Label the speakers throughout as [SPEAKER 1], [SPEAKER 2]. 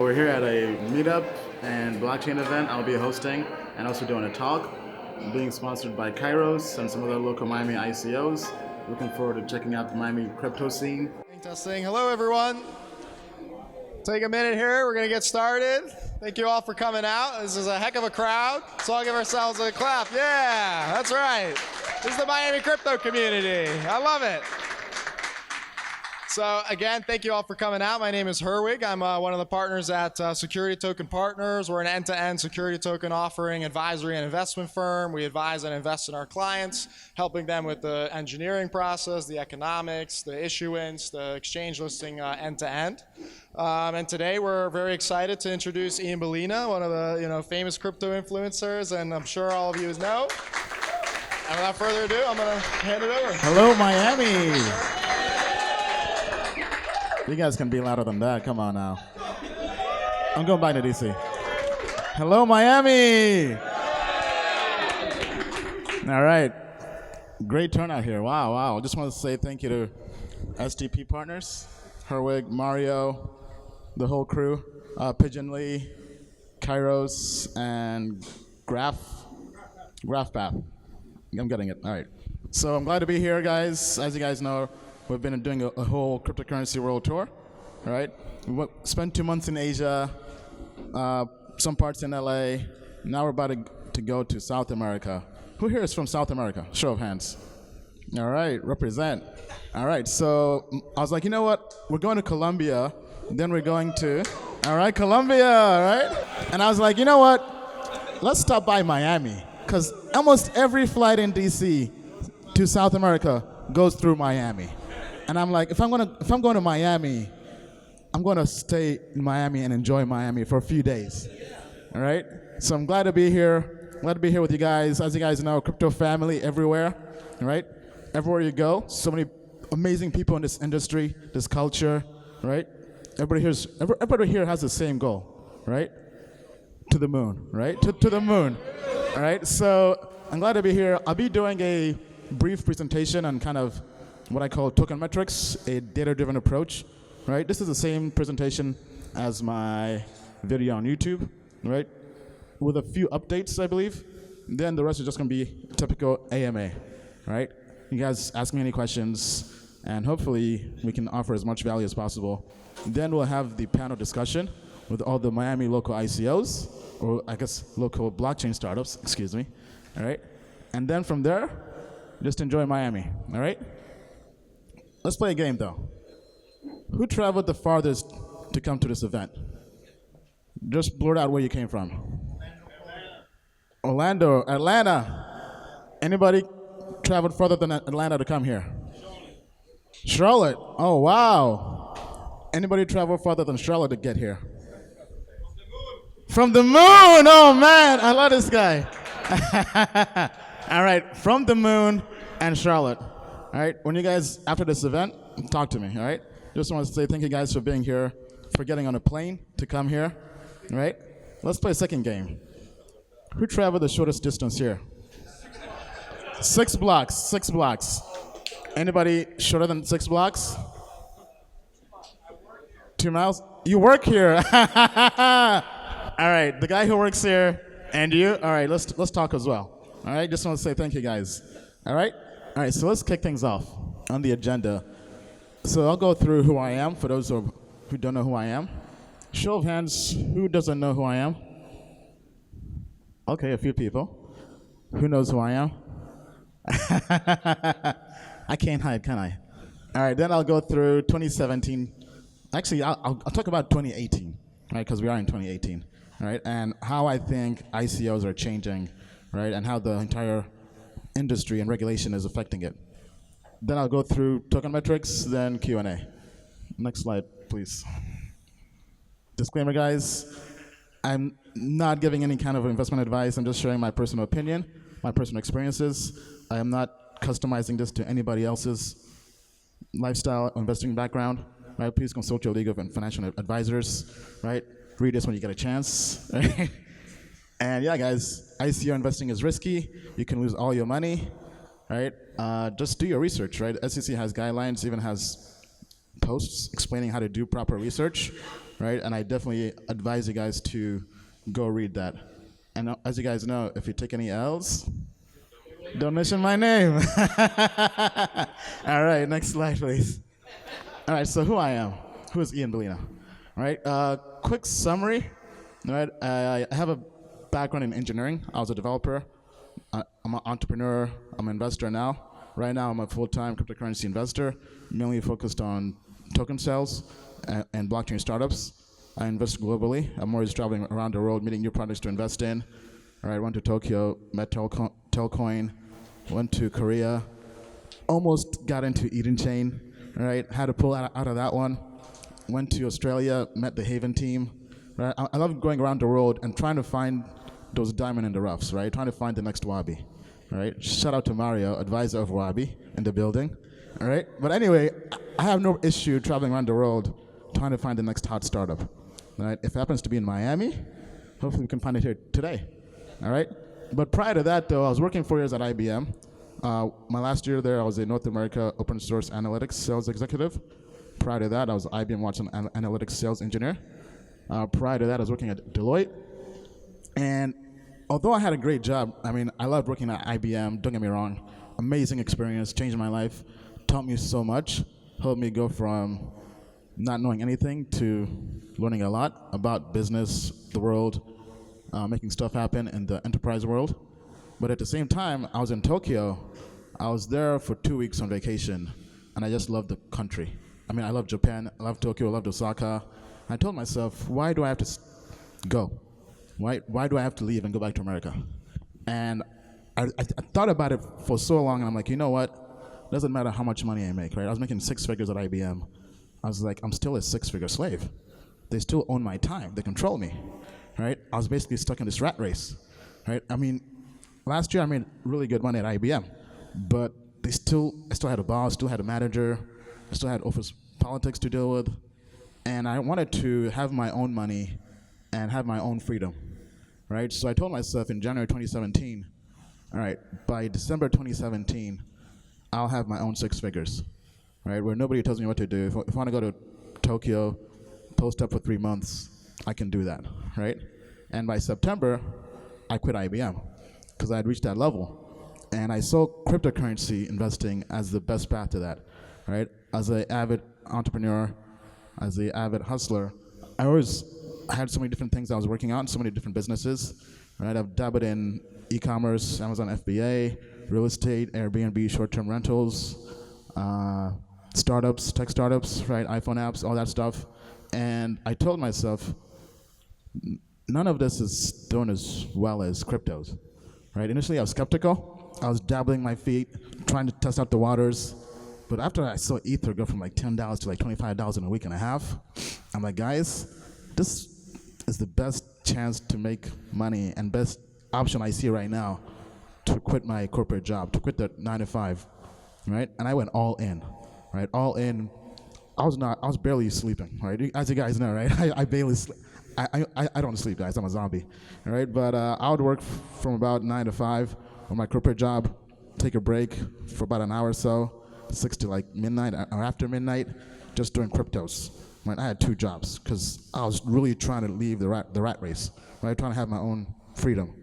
[SPEAKER 1] We're here at a meetup and blockchain event I'll be hosting and also doing a talk, being sponsored by Kairos and some other local Miami ICOs. Looking forward to checking out the Miami crypto scene.
[SPEAKER 2] Testing. Hello, everyone. Take a minute here. We're going to get started. Thank you all for coming out. This is a heck of a crowd, so I'll give ourselves a clap. Yeah, that's right. This is the Miami crypto community. I love it. So again, thank you all for coming out. My name is HEREIN. I'm one of the partners at Security Token Partners. We're an end-to-end security token offering advisory and investment firm. We advise and invest in our clients, helping them with the engineering process, the economics, the issuance, the exchange listing end-to-end. And today we're very excited to introduce Ian Balina, one of the famous crypto influencers, and I'm sure all of you know. And without further ado, I'm going to hand it over.
[SPEAKER 1] Hello, Miami. You guys can be louder than that. Come on now. I'm going back to DC. Hello, Miami. All right. Great turnout here. Wow, wow. I just want to say thank you to STP partners, HEREIN, Mario, the whole crew, Pigeon Lee, Kairos, and GraphPath. I'm getting it. All right. So I'm glad to be here, guys. As you guys know, we've been doing a whole cryptocurrency world tour, right? We spent 2 months in Asia, some parts in LA. Now we're about to go to South America. Who here is from South America? Show of hands. All right, represent. All right, so I was like, you know what? We're going to Colombia, then we're going to, all right, Colombia, all right? And I was like, you know what? Let's stop by Miami, because almost every flight in DC to South America goes through Miami. And I'm like, if I'm going to Miami, I'm going to stay in Miami and enjoy Miami for a few days. All right? So I'm glad to be here. Glad to be here with you guys. As you guys know, crypto family everywhere. All right? Everywhere you go, so many amazing people in this industry, this culture. Right? Everybody here has the same goal. Right? To the moon. Right? To the moon. All right? So I'm glad to be here. I'll be doing a brief presentation on kind of what I call token metrics, a data-driven approach, right? This is the same presentation as my video on YouTube, right? With a few updates, I believe. Then the rest is just going to be typical AMA, right? You guys ask me any questions, and hopefully we can offer as much value as possible. Then we'll have the panel discussion with all the Miami local ICOs, or I guess local blockchain startups, excuse me, all right? And then from there, just enjoy Miami, all right? Let's play a game, though. Who traveled the farthest to come to this event? Just blurt out where you came from. Orlando, Atlanta. Anybody traveled further than Atlanta to come here? Charlotte. Oh, wow. Anybody travel further than Charlotte to get here? From the moon. Oh, man. I love this guy. All right. From the moon and Charlotte. All right, when you guys, after this event, talk to me, all right? Just want to say thank you guys for being here, for getting on a plane to come here, all right? Let's play a second game. Who traveled the shortest distance here? 6 blocks, 6 blocks. Anybody shorter than 6 blocks? 2 miles? You work here. All right, the guy who works here and you, all right, let's talk as well. All right, just want to say thank you guys, all right? All right, so let's kick things off on the agenda. So I'll go through who I am for those who don't know who I am. Show of hands, who doesn't know who I am? Okay, a few people. Who knows who I am? I can't hide, can I? All right, then I'll go through 2017. Actually, I'll talk about 2018, right, because we are in 2018, all right, and how I think ICOs are changing, right, and how the entire industry and regulation is affecting it. Then I'll go through token metrics, then Q&A. Next slide, please. Disclaimer, guys, I'm not giving any kind of investment advice. I'm just sharing my personal opinion, my personal experiences. I am not customizing this to anybody else's lifestyle or investing background. Right? Please consult your legal and financial advisors. Right? Read this when you get a chance. Right? And yeah, guys, ICO investing is risky. You can lose all your money, right? Just do your research, right? SEC has guidelines, even has posts explaining how to do proper research, right? And I definitely advise you guys to go read that. And as you guys know, if you take any L's, don't mention my name. All right, next slide, please. All right, so who I am. Who is Ian Balina? All right, quick summary. All right, I have a background in engineering. I was a developer. I'm an entrepreneur. I'm an investor now. Right now, I'm a full-time cryptocurrency investor, mainly focused on token sales and blockchain startups. I invest globally. I'm always traveling around the world, meeting new projects to invest in. All right, went to Tokyo, met Telcoin, went to Korea, almost got into Eden Chain. All right, had to pull out of that one. Went to Australia, met the Haven team. Right, I love going around the world and trying to find those diamond in the roughs, right? Trying to find the next Wabi. All right, shout out to Mario, advisor of Wabi in the building. All right, but anyway, I have no issue traveling around the world trying to find the next hot startup. All right, if it happens to be in Miami, hopefully we can find it here today. All right, but prior to that, though, I was working 4 years at IBM. My last year there, I was a North America open source analytics sales executive. Prior to that, I was IBM Watson analytics sales engineer. Prior to that, I was working at Deloitte. And although I had a great job, I mean, I loved working at IBM, don't get me wrong. Amazing experience, changed my life, taught me so much, helped me go from not knowing anything to learning a lot about business, the world, making stuff happen in the enterprise world. But at the same time, I was in Tokyo. I was there for 2 weeks on vacation, and I just loved the country. I mean, I love Japan, I love Tokyo, I loved Osaka. I told myself, why do I have to go? Why do I have to leave and go back to America? And I thought about it for so long, and I'm like, you know what? It doesn't matter how much money I make, right? I was making 6 figures at IBM. I was like, I'm still a 6-figure slave. They still own my time. They control me, right? I was basically stuck in this rat race, right? I mean, last year I made really good money at IBM, but I still had a boss, still had a manager, I still had office politics to deal with, and I wanted to have my own money and have my own freedom, right? So I told myself in January 2017, all right, by December 2017, I'll have my own 6 figures, right? Where nobody tells me what to do. If I want to go to Tokyo, post up for 3 months, I can do that, right? And by September, I quit IBM because I had reached that level. And I saw cryptocurrency investing as the best path to that, right? As an avid entrepreneur, as an avid hustler, I had so many different things I was working on, so many different businesses, right? I've dabbled in e-commerce, Amazon FBA, real estate, Airbnb, short-term rentals, startups, tech startups, right? iPhone apps, all that stuff. And I told myself, none of this is doing as well as cryptos, right? Initially, I was skeptical. I was dabbling my feet, trying to test out the waters. But after I saw Ether go from like $10 to like $25 in a week and a half, I'm like, guys, this is the best chance to make money and best option I see right now to quit my corporate job, to quit the 9 to 5, right? And I went all in, right? All in. I was barely sleeping, right? As you guys know, right? I barely sleep. I don't sleep, guys. I'm a zombie, all right? But I would work from about 9 to 5 on my corporate job, take a break for about an hour or so, 6 to like midnight or after midnight, just doing cryptos. Right? I had 2 jobs because I was really trying to leave the rat race, right? Trying to have my own freedom,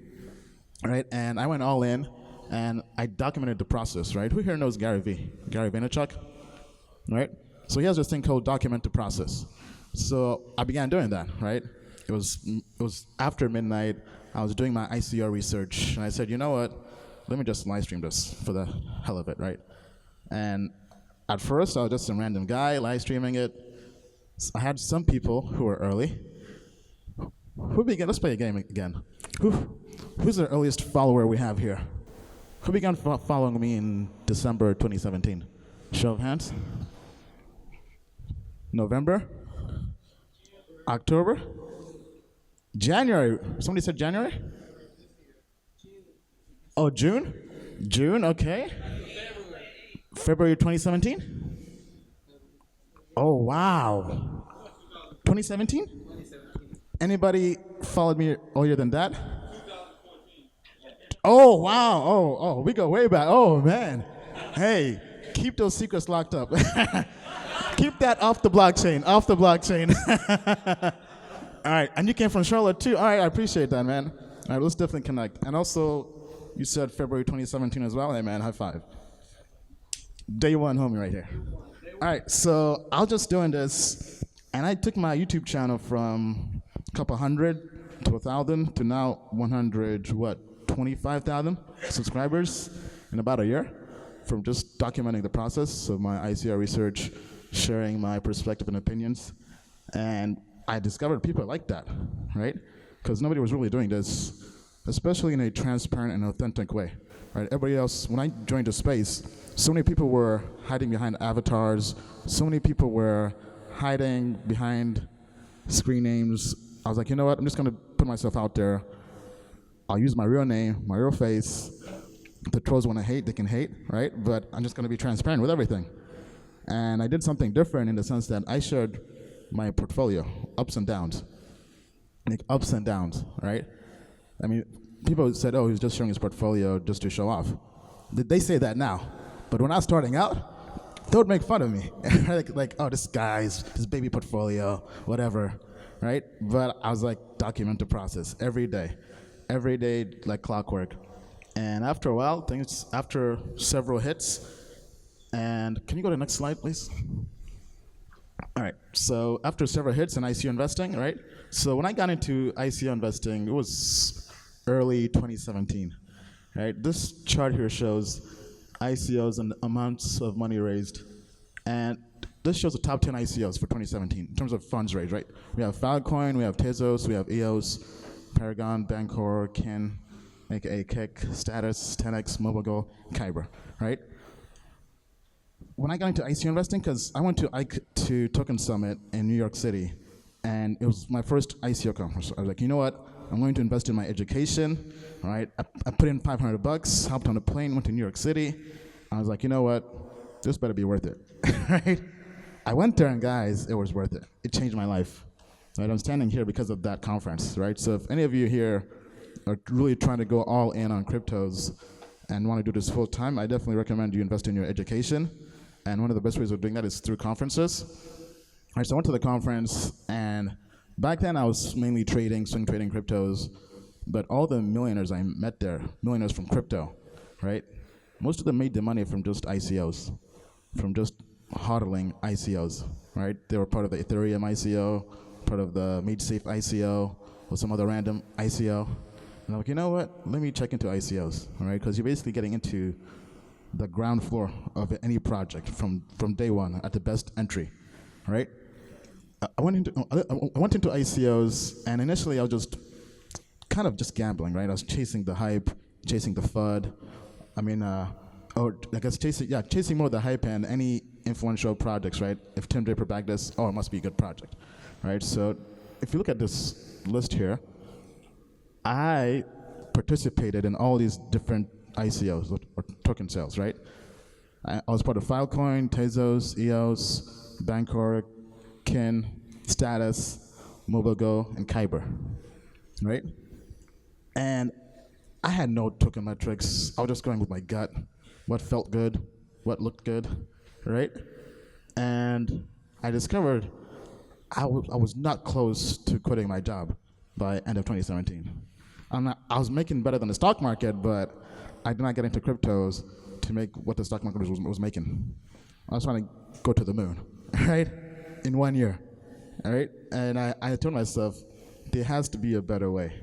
[SPEAKER 1] right? And I went all in, and I documented the process, right? Who here knows Gary Vaynerchuk, right? So he has this thing called document the process. So I began doing that, right? It was after midnight. I was doing my ICO research, and I said, you know what? Let me just live stream this for the hell of it, right? And at first, I was just some random guy live streaming it. I had some people who were early. Let's play a game again. Who's the earliest follower we have here? Who began following me in December 2017? Show of hands. November? October? January? Somebody said January? Oh, June? June, okay. February 2017? Oh, wow. 2017? Anybody followed me earlier than that? Oh, wow. Oh, we go way back. Oh, man. Hey, keep those secrets locked up. Keep that off the blockchain, off the blockchain. All right, and you came from Charlotte too. All right, I appreciate that, man. All right, let's definitely connect. And also, you said February 2017 as well. Hey, man, high five. Day one homie right here. All right, so I was just doing this, and I took my YouTube channel from a couple hundred to 1,000 to now 25,000 subscribers in about a year from just documenting the process of my ICO research, sharing my perspective and opinions. And I discovered people like that, right? Because nobody was really doing this, especially in a transparent and authentic way, right? Everybody else, when I joined the space, so many people were hiding behind avatars, so many people were hiding behind screen names. I was like, you know what, I'm just gonna put myself out there. I'll use my real name, my real face. The trolls wanna hate, they can hate, right? But I'm just gonna be transparent with everything. And I did something different in the sense that I shared my portfolio, ups and downs. Like ups and downs, right? I mean, people said, oh, he's just showing his portfolio just to show off. They say that now. But when I was starting out, they would make fun of me. like, oh, this guy's, his baby portfolio, whatever, right? But I was like, document the process every day like clockwork. And after a while, after several hits, and can you go to the next slide, please? All right, so after several hits in ICO investing, right? So when I got into ICO investing, it was early 2017, right? This chart here shows ICOs and amounts of money raised. And this shows the top 10 ICOs for 2017 in terms of funds raised, right? We have Filecoin, we have Tezos, we have EOS, Paragon, Bancor, Kin, aka Kick, Status, 10x, MobileGo, Kyber, right? When I got into ICO investing, because I went to Token Summit in New York City, and it was my first ICO conference. I was like, you know what? I'm going to invest in my education, right? I put in $500, hopped on a plane, went to New York City. I was like, you know what? This better be worth it, right? I went there, and guys, it was worth it. It changed my life. Right? I'm standing here because of that conference, right? So if any of you here are really trying to go all in on cryptos and want to do this full time, I definitely recommend you invest in your education. And one of the best ways of doing that is through conferences. All right, so I went to the conference, and back then I was mainly swing trading cryptos, but all the millionaires I met there, millionaires from crypto, right? Most of them made their money from just ICOs, from just hodling ICOs, right? They were part of the Ethereum ICO, part of the MadeSafe ICO, or some other random ICO. And I'm like, you know what? Let me check into ICOs, all right? Because you're basically getting into the ground floor of any project from day one at the best entry, right? I went into ICOs, and initially I was just kind of just gambling, right? I was chasing the hype, chasing the FUD. I mean, or I guess chasing more the hype and any influential projects, right? If Tim Draper backed this, oh, it must be a good project, right? So if you look at this list here, I participated in all these different ICOs or token sales, right? I was part of Filecoin, Tezos, EOS, Bancor, Kin, Status, MobileGo, and Kyber, right? And I had no token metrics. I was just going with my gut, what felt good, what looked good, right? And I discovered I was not close to quitting my job by end of 2017. I was making better than the stock market, but I did not get into cryptos to make what the stock market was making. I was trying to go to the moon, right? In 1 year, all right? And I told myself, there has to be a better way,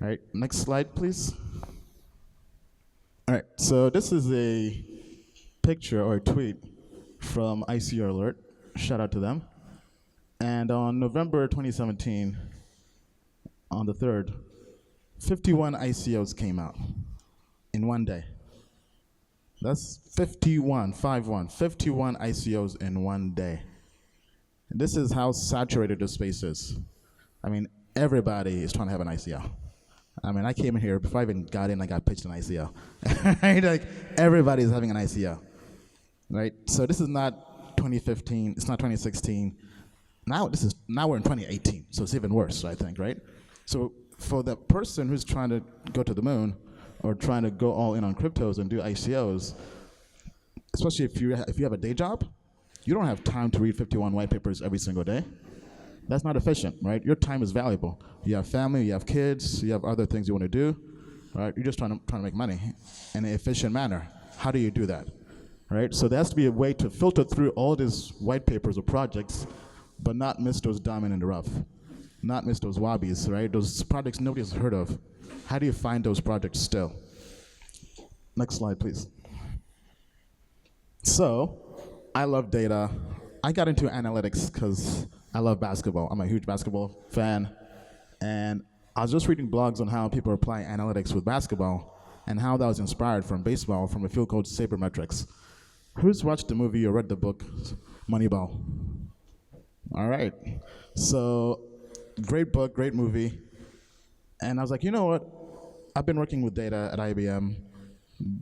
[SPEAKER 1] right? Next slide, please. All right, so this is a picture or a tweet from ICO Alert. Shout out to them. And on November 2017, on the 3rd, 51 ICOs came out in 1 day. That's 51 ICOs in 1 day. And this is how saturated the space is. I mean, everybody is trying to have an ICO. I mean, I came in here, before I even got in, I got pitched an ICO. Right? Like, everybody's having an ICO. Right? So this is not 2015, it's not 2016. Now we're in 2018, so it's even worse, I think, right? So for the person who's trying to go to the moon or trying to go all in on cryptos and do ICOs, especially if you have a day job, You don't have time to read 51 white papers every single day. That's not efficient, right? Your time is valuable. You have family, you have kids, you have other things you want to do, right? You're just trying to make money in an efficient manner. How do you do that, right? So there has to be a way to filter through all these white papers or projects, but not miss those diamond in the rough, not miss those wobbies, right? Those projects nobody's heard of. How do you find those projects still? Next slide, please. So, I love data. I got into analytics because I love basketball. I'm a huge basketball fan. And I was just reading blogs on how people apply analytics with basketball and how that was inspired from baseball from a field called sabermetrics. Who's watched the movie or read the book Moneyball? All right. So, great book, great movie. And I was like, you know what? I've been working with data at IBM.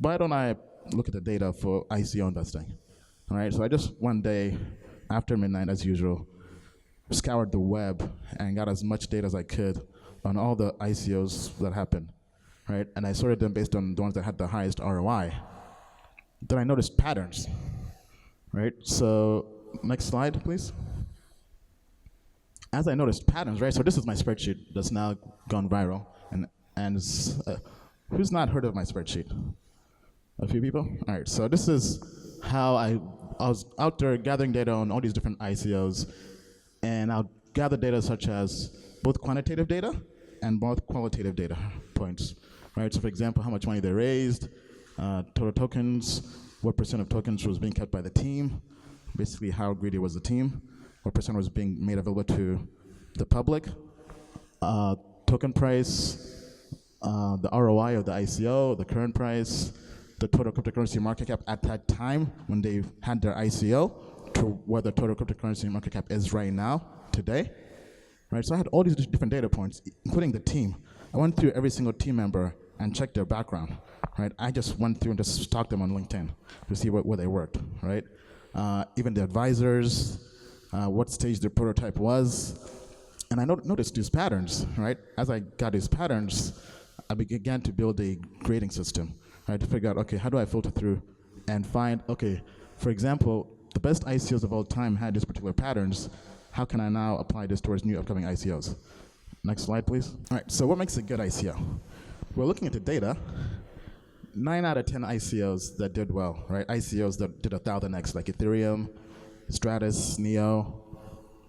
[SPEAKER 1] Why don't I look at the data for ICO investing? All right, so I just one day, after midnight as usual, scoured the web and got as much data as I could on all the ICOs that happened, right? And I sorted them based on the ones that had the highest ROI. Then I noticed patterns, right? So next slide, please. As I noticed patterns, right? So this is my spreadsheet that's now gone viral, and who's not heard of my spreadsheet? A few people? All right, so this is how I was out there gathering data on all these different ICOs, and I'll gather data such as both quantitative data and both qualitative data points, right? So for example, how much money they raised, total tokens, what percent of tokens was being kept by the team, basically how greedy was the team, what percent was being made available to the public, token price, the ROI of the ICO, the current price, the total cryptocurrency market cap at that time when they had their ICO to what the total cryptocurrency market cap is right now, today, right? So I had all these different data points, including the team. I went through every single team member and checked their background, right? I just went through and just stalked them on LinkedIn to see where they worked, right? Even the advisors, what stage their prototype was. And I noticed these patterns, right? As I got these patterns, I began to build a grading system, right, to figure out, okay, how do I filter through and find, okay, for example, the best ICOs of all time had these particular patterns. How can I now apply this towards new upcoming ICOs? Next slide, please. All right, so what makes a good ICO? We're looking at the data. 9 out of 10 ICOs that did well, right? ICOs that did 1,000x, like Ethereum, Stratus, Neo,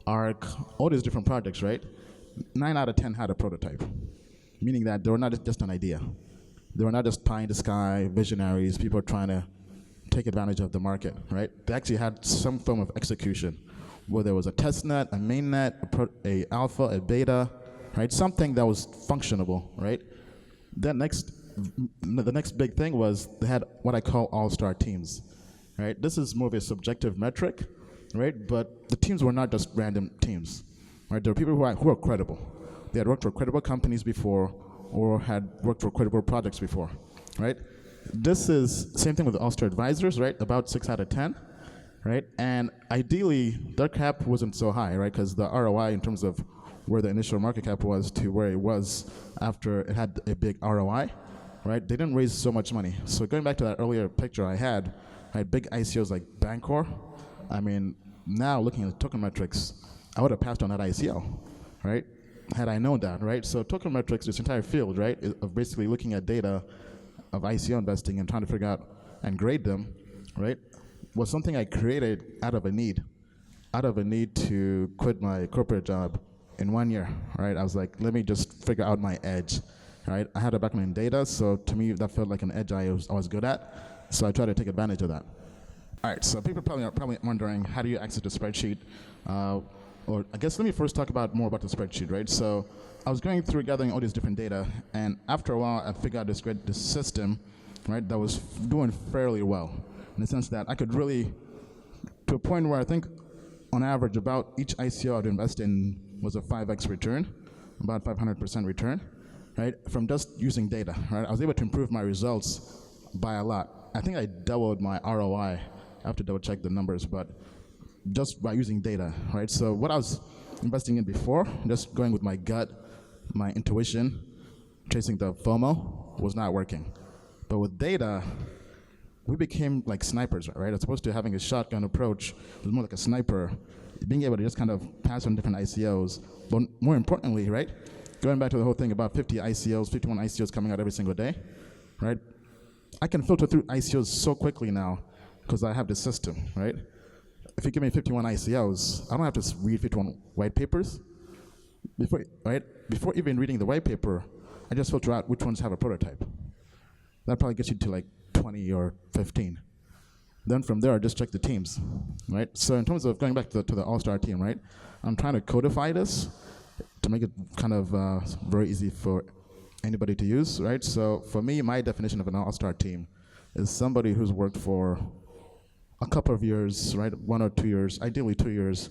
[SPEAKER 1] Arc, all these different projects, right? 9 out of 10 had a prototype, meaning that they were not just an idea. They were not just pie in the sky, visionaries, people trying to take advantage of the market, right? They actually had some form of execution, where there was a test net, a main net, a alpha, a beta, right? Something that was functionable, right? Then the next big thing was they had what I call all-star teams, right? This is more of a subjective metric, right? But the teams were not just random teams, right? There were people who are credible. They had worked for credible companies before, or had worked for credible projects before, right? This is same thing with the all-star advisors, right? About 6 out of 10, right? And ideally, their cap wasn't so high, right? Because the ROI in terms of where the initial market cap was to where it was after it had a big ROI, right? They didn't raise so much money. So going back to that earlier picture I had big ICOs like Bancor. I mean, now looking at the token metrics, I would have passed on that ICO, right? Had I known that, right? So token metrics, this entire field, right, of basically looking at data of ICO investing and trying to figure out and grade them, right, was something I created out of a need to quit my corporate job in 1 year, right? I was like, let me just figure out my edge, right? I had a background in data, so to me that felt like an edge I was good at, so I tried to take advantage of that. All right, so people are probably wondering, how do you access the spreadsheet? Or I guess let me first talk more about the spreadsheet, right? So I was going through gathering all these different data, and after a while, I figured out this system, right, that was doing fairly well, in the sense that I could really, to a point where I think, on average, about each ICO I'd invest in was a 5x return, about 500% return, right, from just using data, right? I was able to improve my results by a lot. I think I doubled my ROI. I have to double check the numbers, but just by using data, right? So what I was investing in before, just going with my gut, my intuition, chasing the FOMO, was not working. But with data, we became like snipers, right? As opposed to having a shotgun approach, it was more like a sniper, being able to just kind of pass on different ICOs. But more importantly, right, going back to the whole thing about 50 ICOs, 51 ICOs coming out every single day, right? I can filter through ICOs so quickly now because I have this system, right? If you give me 51 ICOs, I don't have to read 51 white papers. Before even reading the white paper, I just filter out which ones have a prototype. That probably gets you to like 20 or 15. Then from there, I just check the teams, right? So in terms of going back to the all-star team, right? I'm trying to codify this to make it kind of very easy for anybody to use, right? So for me, my definition of an all-star team is somebody who's worked for a couple of years, right? 1 or 2 years, ideally 2 years,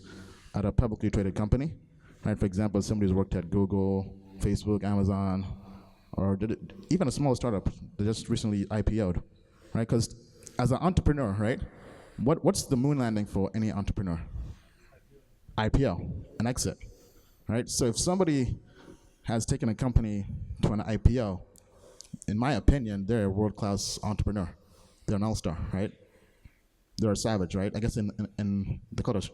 [SPEAKER 1] at a publicly traded company, right? For example, somebody who's worked at Google, Facebook, Amazon, or even a small startup that just recently IPO'd, right? Because as an entrepreneur, right? What's the moon landing for any entrepreneur? IPO, an exit, right? So if somebody has taken a company to an IPO, in my opinion, they're a world-class entrepreneur. They're an all-star, right? They're a savage, right? I guess in they call it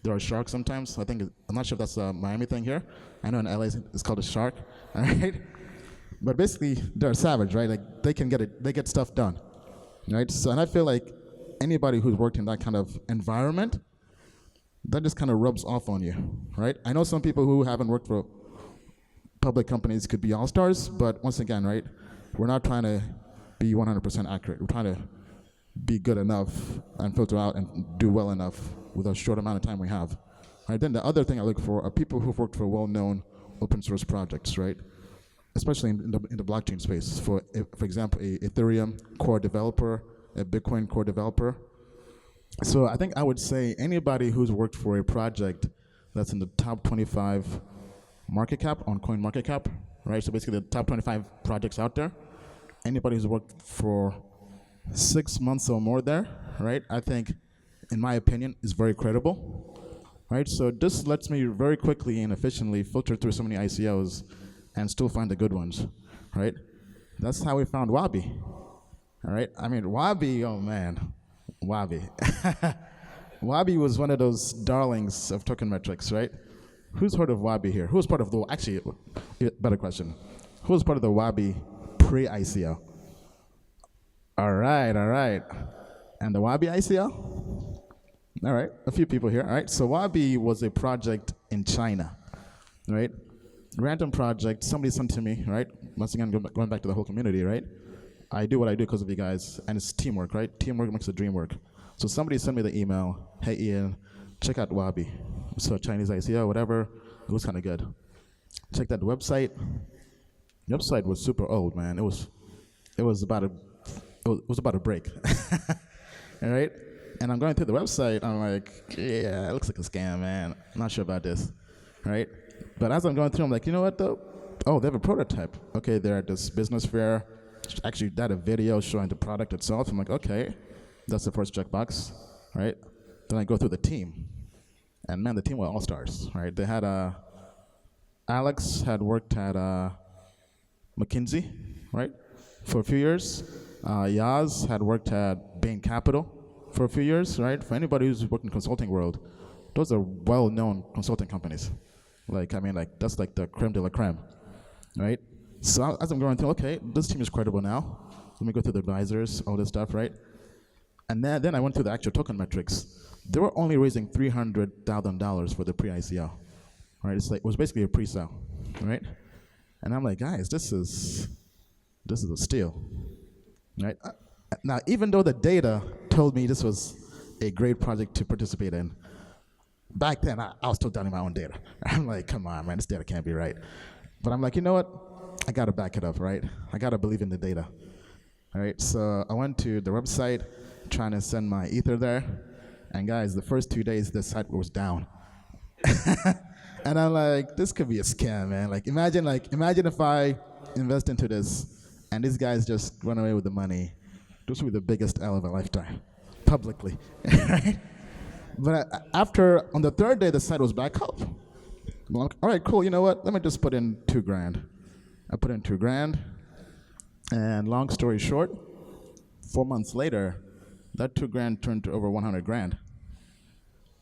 [SPEAKER 1] they're a shark sometimes. I'm not sure if that's a Miami thing here. I know in LA it's called a shark, all right? But basically, they're a savage, right? Like they get stuff done, right? So, and I feel like anybody who's worked in that kind of environment, that just kind of rubs off on you, right? I know some people who haven't worked for public companies could be all-stars, but once again, right, we're not trying to be 100% accurate. We're trying to be good enough and filter out and do well enough with a short amount of time we have. Right? Then the other thing I look for are people who've worked for well-known open source projects, right? Especially in the blockchain space. For example, a Ethereum core developer, a Bitcoin core developer. So I think I would say anybody who's worked for a project that's in the top 25 market cap on CoinMarketCap, right? So basically the top 25 projects out there. Anybody who's worked for 6 months or more there, right? I think, in my opinion, is very credible, right? So this lets me very quickly and efficiently filter through so many ICOs and still find the good ones, right? That's how we found Wabi, all right? I mean, Wabi, oh man, Wabi. Wabi was one of those darlings of token metrics, right? Who's heard of Wabi here? Who's part of the, actually, better question. Who's part of the Wabi pre-ICO? All right. And the Wabi ICO? All right, a few people here. All right, so Wabi was a project in China, right? Random project, somebody sent to me, right? Once again, going back to the whole community, right? I do what I do because of you guys, and it's teamwork, right? Teamwork makes the dream work. So somebody sent me the email, hey Ian, check out Wabi. So Chinese ICO, whatever, it was kind of good. Check that website. The website was super old, man. It was about to break. All right? And I'm going through the website, I'm like, yeah, it looks like a scam, man. I'm not sure about this, right? But as I'm going through, I'm like, you know what, though? Oh, they have a prototype. Okay, they're at this business fair. Actually, they had a video showing the product itself. I'm like, okay, that's the first checkbox, right? Then I go through the team. And man, the team were all-stars, right? They had Alex had worked at McKinsey, right, for a few years. Yaz had worked at Bain Capital for a few years, right? For anybody who's worked in the consulting world, those are well-known consulting companies. That's like the creme de la creme, right? So as I'm going through, okay, this team is credible now. Let me go through the advisors, all this stuff, right? And then I went through the actual token metrics. They were only raising $300,000 for the pre-ICO, right? It was basically a pre-sale, right? And I'm like, guys, this is a steal, right? Now, even though the data told me this was a great project to participate in, back then I was still doubting my own data. I'm like, come on, man, this data can't be right. But I'm like, you know what? I gotta back it up, right? I gotta believe in the data, all right? So I went to the website, trying to send my Ether there, and guys, the first 2 days the site was down. And I'm like, this could be a scam, man. Imagine if I invest into this and these guys just run away with the money. This would be the biggest L of a lifetime, publicly, right? But on the third day, the site was back up. Well, all right, cool, you know what? Let me just put in $2,000. I put in $2,000, and long story short, 4 months later, that 2 grand turned to over 100 grand.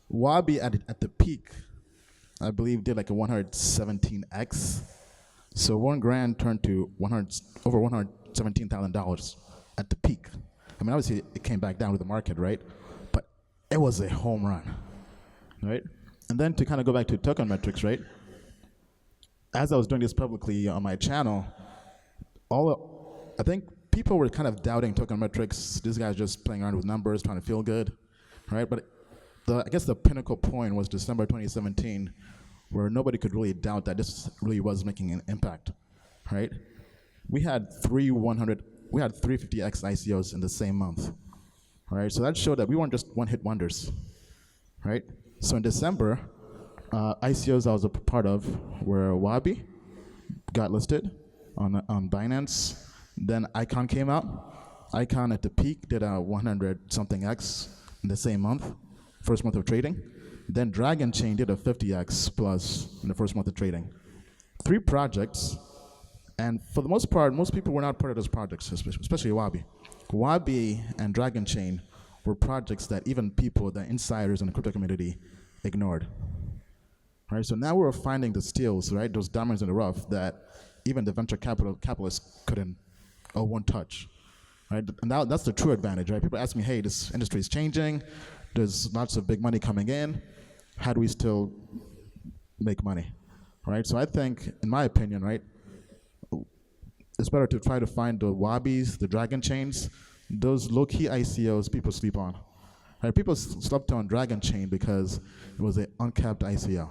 [SPEAKER 1] Wabi at the peak, I believe, did like a 117x. So 1 grand turned to over $117,000 at the peak. I mean, obviously it came back down with the market, right? But it was a home run, right? And then to kind of go back to token metrics, right? As I was doing this publicly on my channel, I think people were kind of doubting token metrics. This guy's just playing around with numbers, trying to feel good, right? But I guess the pinnacle point was December 2017, where nobody could really doubt that this really was making an impact, right? We had 350x ICOs in the same month, right? So that showed that we weren't just one-hit wonders, right? So in December, ICOs I was a part of were Wabi, got listed on Binance. Then ICON came out. ICON at the peak did a 100-something X in the same month, first month of trading. Then Dragon Chain did a 50x plus in the first month of trading. 3 projects, and for the most part, most people were not part of those projects, especially Wabi. Wabi and Dragon Chain were projects that even people, the insiders in the crypto community, ignored. Right, so now we're finding the steals, right, those diamonds in the rough that even the venture capitalists couldn't or won't touch. Right? And that's the true advantage, right? People ask me, hey, this industry is changing, there's lots of big money coming in, how do we still make money? Right? So I think, in my opinion, right, it's better to try to find the Wabis, the Dragon Chains, those low-key ICOs people sleep on. Right? People slept on Dragon Chain because it was an uncapped ICO.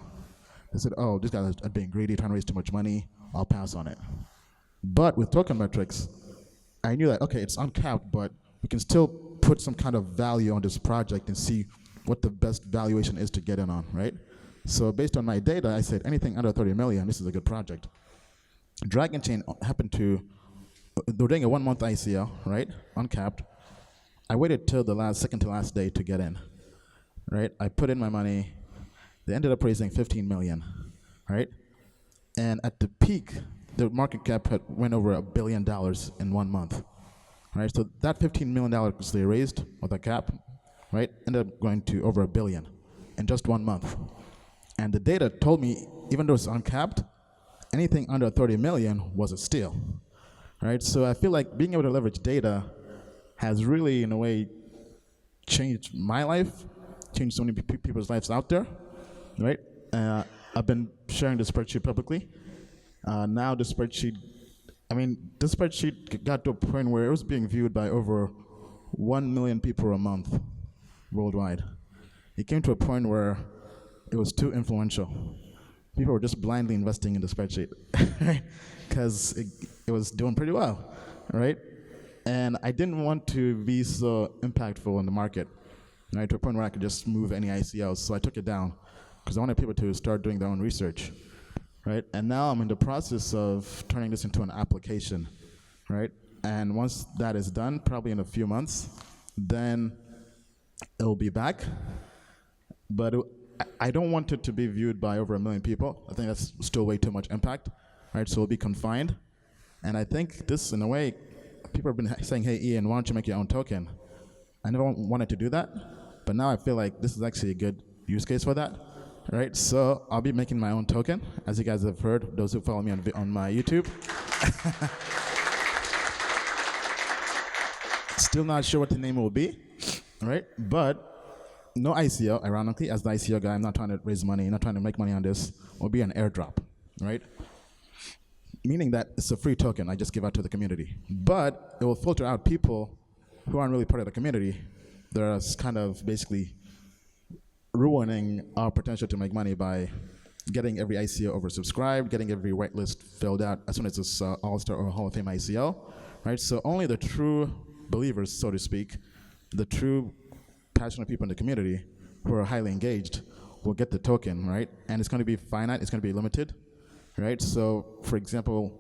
[SPEAKER 1] They said, oh, this guy is being greedy, trying to raise too much money, I'll pass on it. But with token metrics, I knew that, okay, it's uncapped, but we can still put some kind of value on this project and see what the best valuation is to get in on, right? So based on my data, I said anything under 30 million, this is a good project. Dragon Chain happened to, they were doing a 1-month ICO, right, uncapped. I waited till the second to last day to get in, right? I put in my money. They ended up raising 15 million, right? And at the peak, the market cap went over $1 billion in 1 month, right? So that $15 million they raised with a cap, right, ended up going to over $1 billion in just 1 month. And the data told me, even though it's uncapped, anything under 30 million was a steal, right? So I feel like being able to leverage data has really, in a way, changed my life, changed so many people's lives out there, right? I've been sharing the spreadsheet publicly. Now the spreadsheet got to a point where it was being viewed by over 1 million people a month worldwide. It came to a point where it was too influential. People were just blindly investing in the spreadsheet because it was doing pretty well, right? And I didn't want to be so impactful in the market, right, to a point where I could just move any ICOs. So I took it down because I wanted people to start doing their own research, right? And now I'm in the process of turning this into an application, right? And once that is done, probably in a few months, then it'll be back. But I don't want it to be viewed by over 1 million people. I think that's still way too much impact, right? So it'll be confined. And I think this, in a way, people have been saying, hey, Ian, why don't you make your own token? I never wanted to do that, but now I feel like this is actually a good use case for that, right? So I'll be making my own token, as you guys have heard, those who follow me on my YouTube. Still not sure what the name will be, right? But no ICO, ironically, as the ICO guy, I'm not trying to raise money, I'm not trying to make money on this, will be an airdrop, right? Meaning that it's a free token I just give out to the community. But it will filter out people who aren't really part of the community. They're kind of basically ruining our potential to make money by getting every ICO oversubscribed, getting every whitelist filled out as soon as it's All-Star or Hall of Fame ICO, right? So only the true believers, so to speak, the true passionate people in the community who are highly engaged will get the token, right? And it's going to be finite, it's going to be limited, right? So, for example,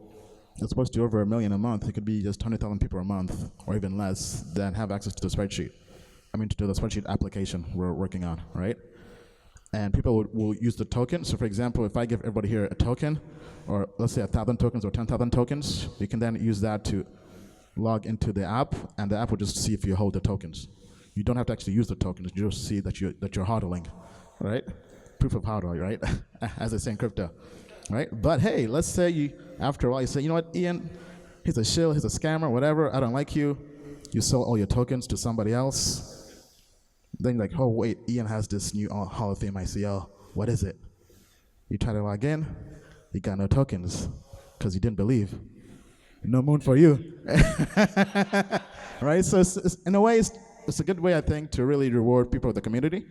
[SPEAKER 1] it's supposed to be over 1 million a month. It could be just 100,000 people a month, or even less, that have access to the spreadsheet. I mean, to the spreadsheet application we're working on, right? And people will use the token. So, for example, if I give everybody here a token, or let's say 1,000 tokens or 10,000 tokens, you can then use that to log into the app, and the app will just see if you hold the tokens. You don't have to actually use the tokens. You just see that you're hodling, right? Proof of hodl, right? As they say in crypto, right? But hey, let's say you, after a while, you say, you know what, Ian, he's a shill, he's a scammer, whatever. I don't like you. You sell all your tokens to somebody else. Then you're like, oh wait, Ian has this new Hall of Fame ICO. What is it? You try to log in, you got no tokens because you didn't believe. No moon for you. Right? So in a way, it's a good way, I think, to really reward people of the community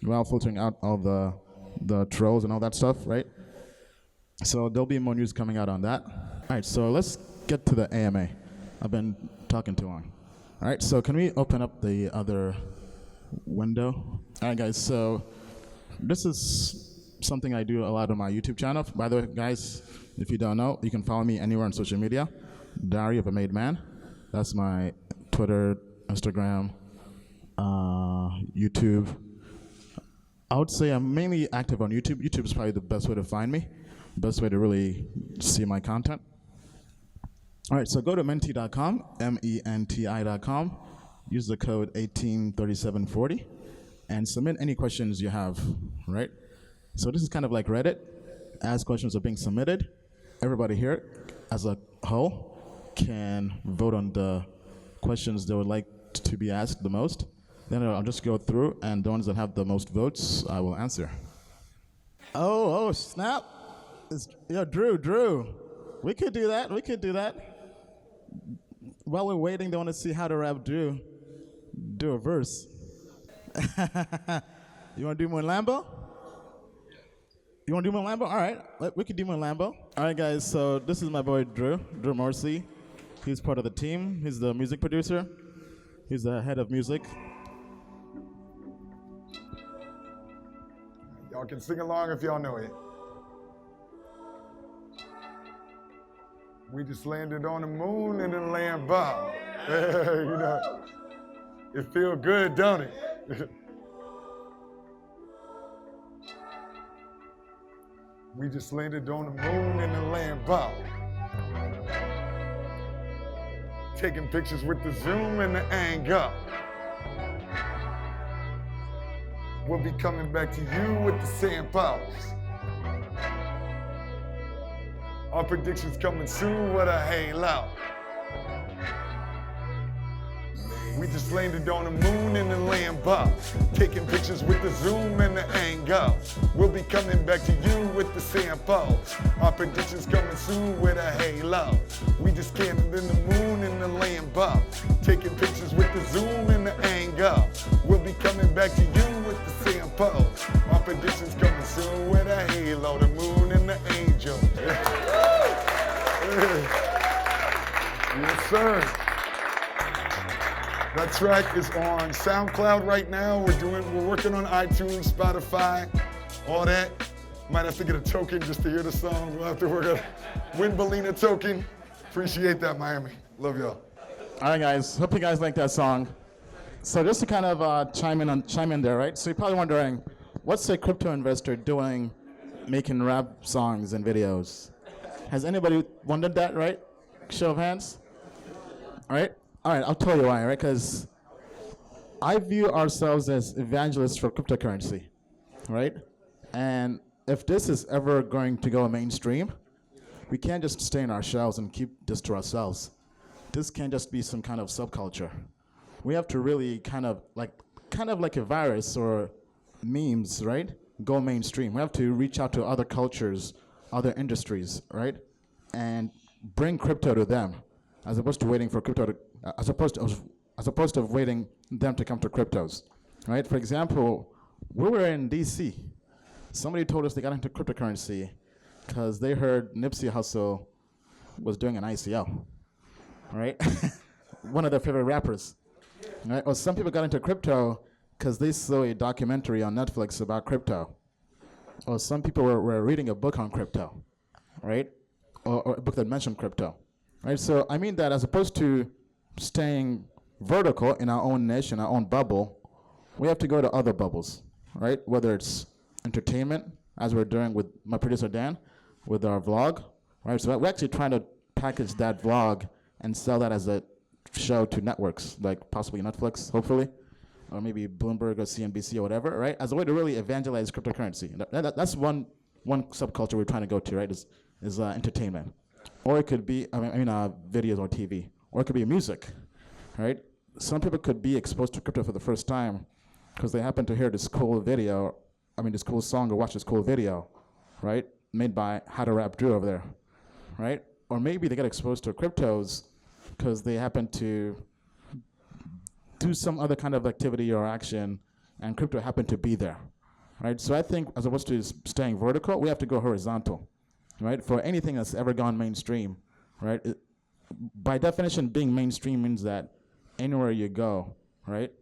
[SPEAKER 1] while filtering out all the trolls and all that stuff, right? So there'll be more news coming out on that. All right, so let's get to the AMA. I've been talking too long. All right, so can we open up the other window? All right, guys, so this is something I do a lot on my YouTube channel. By the way, guys, if you don't know, you can follow me anywhere on social media. Diary of a Made Man. That's my Twitter, Instagram, YouTube. I would say I'm mainly active on YouTube. YouTube is probably the best way to find me, best way to really see my content. All right, so go to menti.com, menti.com, use the code 183740, and submit any questions you have, right? So this is kind of like Reddit. As questions are being submitted, everybody here, as a whole, can vote on the questions they would like to be asked the most. Then I'll just go through, and the ones that have the most votes, I will answer. Oh, snap. Drew. We could do that. While we're waiting, they want to see how to rap Drew. Do a verse. You want to do more Lambo? You want to do more Lambo? All right, we can do more Lambo. All right, guys, so this is my boy Drew Morrissey. He's part of the team. He's the music producer. He's the head of music.
[SPEAKER 3] Y'all can sing along if y'all know it. We just landed on the moon in a Lambo. You know, it feel good, don't it? We just landed on the moon in a Lambo. Taking pictures with the zoom and the angle. We'll be coming back to you with the samples. Our predictions coming soon with a halo. We just landed on the moon in the Lambo, taking pictures with the zoom and the angle. We'll be coming back to you with the samples. Our predictions coming soon with a halo. We just landed in the moon in the Lambo, taking pictures with the zoom and the angle. We'll be coming back to you with the samples. Our predictions coming soon with a halo. The moon and the angel. Yes, sir. That track is on SoundCloud right now. We're working on iTunes, Spotify, all that. Might have to get a token just to hear the song. We'll have to work on win Balina token. Appreciate that, Miami. Love y'all.
[SPEAKER 1] All right, guys. Hope you guys like that song. So just to kind of chime in there, right? So you're probably wondering, what's a crypto investor doing making rap songs and videos? Has anybody wondered that, right? Show of hands. All right, I'll tell you why, right? Because I view ourselves as evangelists for cryptocurrency, right? And if this is ever going to go mainstream, we can't just stay in our shells and keep this to ourselves. This can't just be some kind of subculture. We have to really kind of like a virus or memes, right? Go mainstream. We have to reach out to other cultures, other industries, right? And bring crypto to them, as opposed to waiting for crypto to, as opposed to waiting them to come to cryptos, right? For example, we were in DC. Somebody told us they got into cryptocurrency because they heard Nipsey Hussle was doing an ICO, right? One of their favorite rappers, right? Or some people got into crypto because they saw a documentary on Netflix about crypto. Or some people were reading a book on crypto, right? Or a book that mentioned crypto, right? So I mean that as opposed to staying vertical in our own niche, in our own bubble, we have to go to other bubbles, right? Whether it's entertainment, as we're doing with my producer Dan, with our vlog, right? So we're actually trying to package that vlog and sell that as a show to networks, like possibly Netflix, hopefully, or maybe Bloomberg or CNBC or whatever, right? As a way to really evangelize cryptocurrency. That's one subculture we're trying to go to, right? Is entertainment, or it could be videos or TV, or it could be music, right? Some people could be exposed to crypto for the first time because they happen to hear this cool video, this cool song, or watch this cool video, right? Made by How to Rap Drew over there, right? Or maybe they get exposed to cryptos because they happen to do some other kind of activity or action, and crypto happened to be there, right? So I think as opposed to staying vertical, we have to go horizontal, right? For anything that's ever gone mainstream, right? By definition, being mainstream means that anywhere you go, right,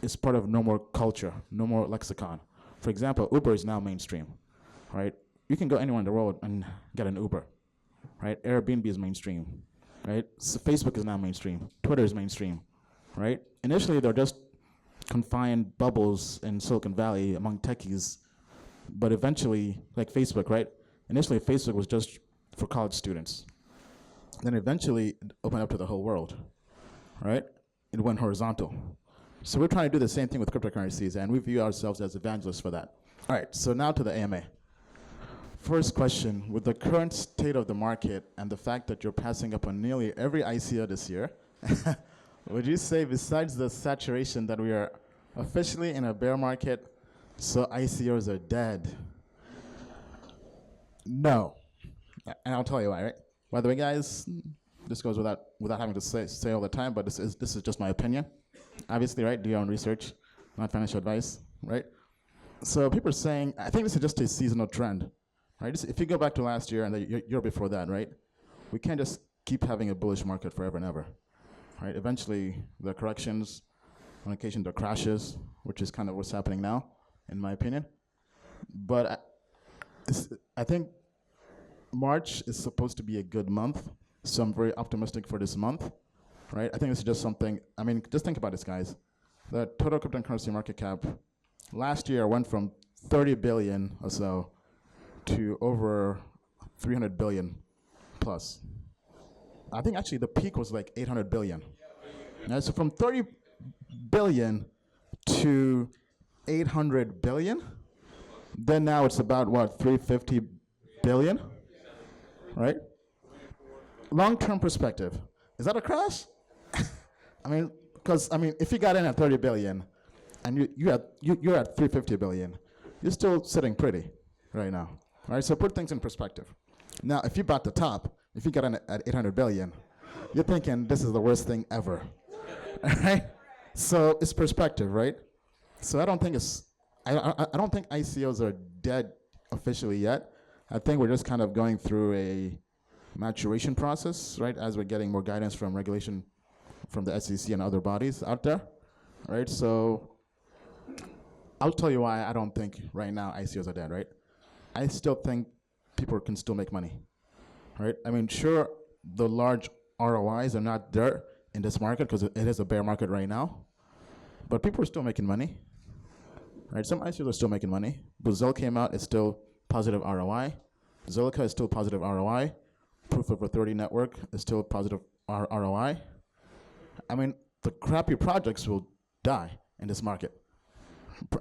[SPEAKER 1] it's part of no more culture, no more lexicon. For example, Uber is now mainstream, right? You can go anywhere in the world and get an Uber, right? Airbnb is mainstream, right? So Facebook is now mainstream. Twitter is mainstream, right? Initially, they're just confined bubbles in Silicon Valley among techies, but eventually, like Facebook, right? Initially, Facebook was just for college students. Then eventually, it opened up to the whole world, right? It went horizontal. So we're trying to do the same thing with cryptocurrencies, and we view ourselves as evangelists for that. All right, so now to the AMA. First question, with the current state of the market and the fact that you're passing up on nearly every ICO this year, would you say besides the saturation that we are officially in a bear market, so ICOs are dead? No. And I'll tell you why, right? By the way, guys, this goes without having to say all the time, but this is just my opinion. Obviously, right? Do your own research, not financial advice, right? So people are saying, I think this is just a seasonal trend, right? If you go back to last year and the year before that, right? We can't just keep having a bullish market forever and ever, right? Eventually, there are corrections, on occasion there are crashes, which is kind of what's happening now, in my opinion. But I think March is supposed to be a good month, so I'm very optimistic for this month, right? I think this is just something, just think about this, guys. The total cryptocurrency market cap last year went from 30 billion or so to over 300 billion plus. I think actually the peak was like 800 billion. Now, so from 30 billion to 800 billion, then now it's about what, 350 billion, right? Long-term perspective, is that a crash? Because if you got in at 30 billion and you're at 350 billion, you're still sitting pretty right now, right? So put things in perspective. Now, if you bought the top, if you got in at 800 billion, you're thinking this is the worst thing ever, right? So it's perspective, right? So I don't think ICOs are dead officially yet. I think we're just kind of going through a maturation process, right? As we're getting more guidance from regulation from the SEC and other bodies out there, right? So I'll tell you why I don't think right now ICOs are dead, right? I still think people can still make money, right? Sure, the large ROIs are not there in this market because it is a bear market right now, but people are still making money, right? Some ICOs are still making money. Brazil came out, it's still positive ROI. Zilliqa is still positive ROI. Proof of Authority Network is still positive ROI. The crappy projects will die in this market.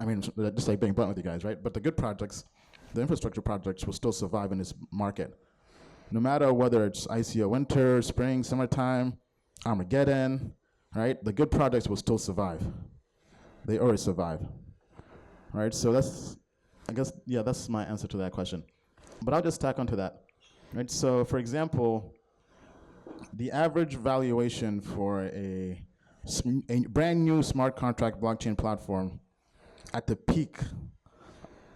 [SPEAKER 1] Just like being blunt with you guys, right? But the good projects, the infrastructure projects will still survive in this market. No matter whether it's ICO winter, spring, summertime, Armageddon, right? The good projects will still survive. They always survive, right? So that's my answer to that question. But I'll just tack onto that, right? So for example, the average valuation for a brand new smart contract blockchain platform at the peak,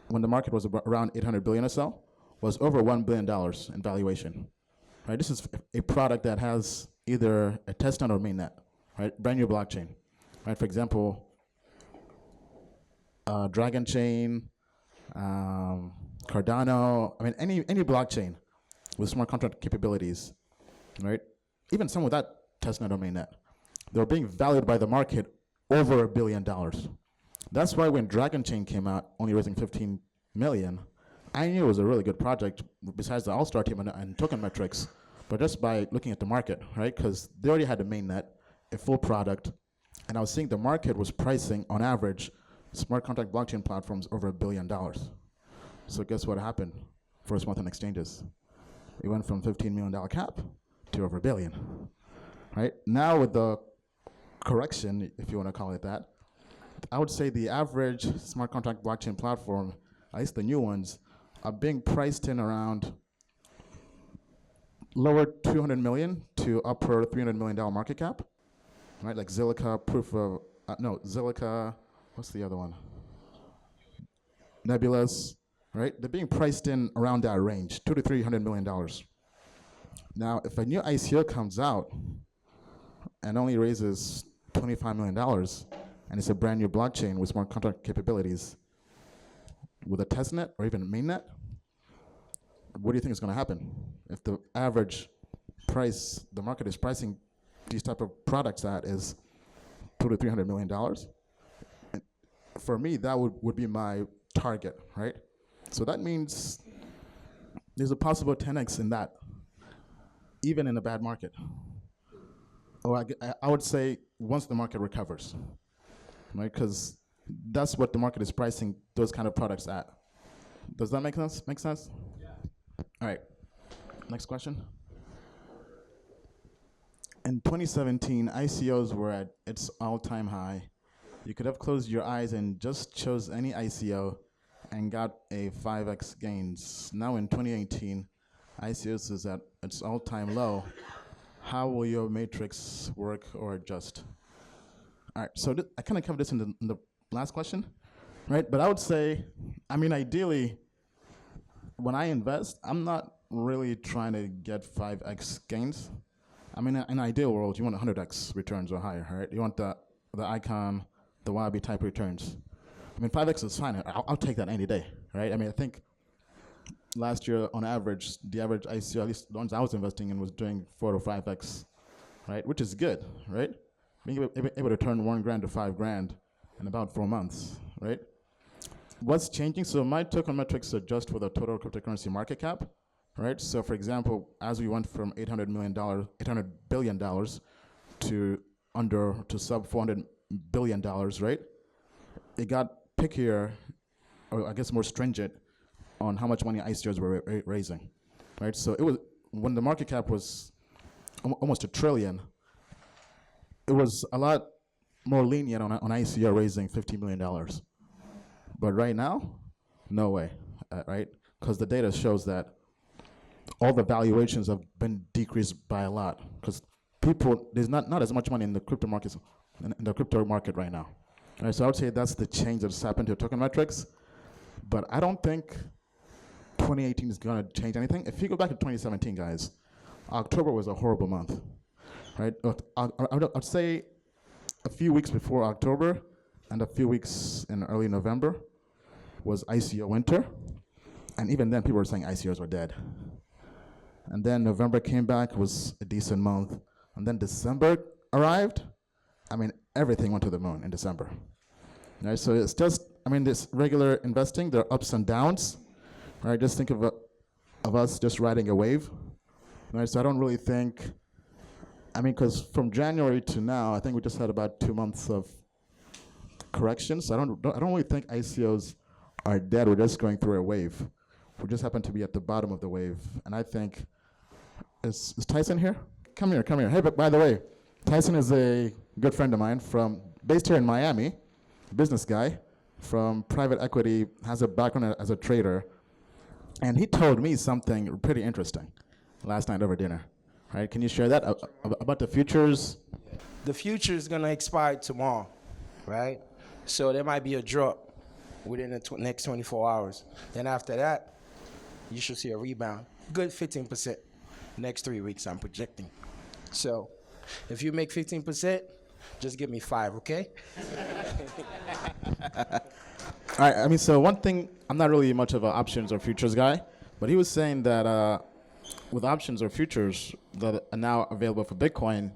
[SPEAKER 1] when the market was around 800 billion or so, was over $1 billion in valuation, right? This is a product that has either a testnet or mainnet, right? Brand new blockchain, right? For example, Dragon Chain, Cardano, any blockchain with smart contract capabilities, right? Even some without testnet or mainnet, they're being valued by the market over $1 billion. That's why when Dragon Chain came out, only raising 15 million, I knew it was a really good project besides the All-Star team and token metrics, but just by looking at the market, right? Because they already had a mainnet, a full product, and I was seeing the market was pricing, on average, smart contract blockchain platforms over $1 billion. So guess what happened first month on exchanges? It went from $15 million cap to over $1 billion. Right? Now with the correction, if you want to call it that, I would say the average smart contract blockchain platform, at least the new ones, are being priced in around lower 200 million to upper $300 million market cap, right? Like Zilliqa, Zilliqa, what's the other one? Nebulous, right? They're being priced in around that range, $200 to $300 million. Now, if a new ICO comes out and only raises $25 million, and it's a brand new blockchain with smart contract capabilities, with a testnet or even a mainnet, what do you think is going to happen? If the average price, the market is pricing these type of products at is $200 to $300 million, and for me, that would be my target, right? So that means there's a possible 10x in that, even in a bad market. Or I would say once the market recovers, right? Because that's what the market is pricing those kind of products at. Does that make sense? Make sense? Yeah. All right. Next question. In 2017, ICOs were at its all-time high. You could have closed your eyes and just chose any ICO and got a 5x gains. Now in 2018, ICOs is at its all-time low. How will your matrix work or adjust? All right, so I kind of covered this in the last question, right? But I would say, I mean, ideally, when I invest, I'm not really trying to get 5x gains. I mean, in an ideal world, you want 100x returns or higher, right? You want the icon, the Wabi type returns. I mean, 5x is fine. I'll take that any day, right? I mean, I think last year, on average, the average ICO, at least the ones I was investing in, was doing 4 to 5x, right? Which is good, right? Being able to turn $1,000 to $5,000 in about 4 months, right? What's changing? So my token metrics adjust for the total cryptocurrency market cap, right? So for example, as we went from $800 billion to sub $400 billion, right? It got pickier, or I guess more stringent, on how much money ICOs were raising, right? So it was, when the market cap was almost $1 trillion, it was a lot more lenient on ICO raising $50 million. But right now, no way, right? Because the data shows that all the valuations have been decreased by a lot, because there's not as much money in the crypto markets, in the crypto market right now. Right, so I would say that's the change that's happened to token metrics. But I don't think 2018 is going to change anything. If you go back to 2017, guys, October was a horrible month, right? I'd say a few weeks before October and a few weeks in early November was ICO winter. And even then, people were saying ICOs were dead. And then November came back, was a decent month. And then December arrived. I mean, everything went to the moon in December. Right, so it's just, I mean, this regular investing, there are ups and downs. Right, just think of us just riding a wave. Right, so I don't really think, I mean, because from January to now, I think we just had about 2 months of corrections. So I don't really think ICOs are dead. We're just going through a wave. We just happen to be at the bottom of the wave. And I think, is Tyson here? Come here. Hey, but by the way, Tyson is a good friend of mine based here in Miami, business guy from private equity, has a background as a trader. And he told me something pretty interesting last night over dinner. Right? Can you share that about the futures?
[SPEAKER 4] The future is going to expire tomorrow, right? So there might be a drop within the next 24 hours. Then after that, you should see a rebound. Good 15% next 3 weeks, I'm projecting. So if you make 15%, just give me 5, okay?
[SPEAKER 1] All right, I mean, so one thing, I'm not really much of an options or futures guy, but he was saying that with options or futures that are now available for Bitcoin,